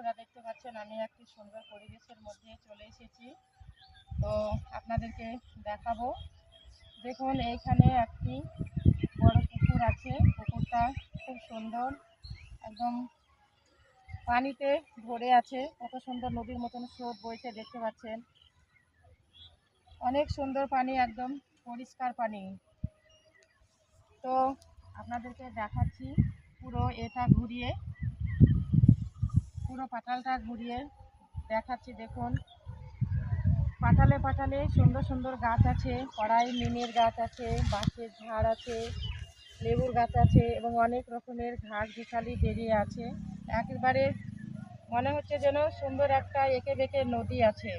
বন্ধুরা, দেখতে পাচ্ছেন আমি একটি সুন্দর পরিবেশের মধ্যে চলে এসেছি। তো আপনাদেরকে দেখাবো। দেখুন, এইখানে একটি বড় পুকুর আছে। পুকুরটা খুব সুন্দর, একদম পানিতে ভরে আছে। কত সুন্দর নদীর মতন স্রোত বইছে, দেখতে পাচ্ছেন। অনেক সুন্দর পানি, একদম পরিষ্কার পানি। তো আপনাদেরকে দেখাচ্ছি পুরো এটা ঘুরিয়ে, পুরো পাতালটা ঘুরিয়ে দেখাচ্ছি। দেখুন, পাতালে পাতালে সুন্দর সুন্দর গাছ আছে। কড়াই মিনের গাছ আছে, বাঁশের ঝাড় আছে, লেবুর গাছ আছে এবং অনেক রকমের ঘাস বিশালি বেরিয়ে আছে। একেবারে মনে হচ্ছে যেন সুন্দর একটা এঁকে বেঁকে নদী আছে।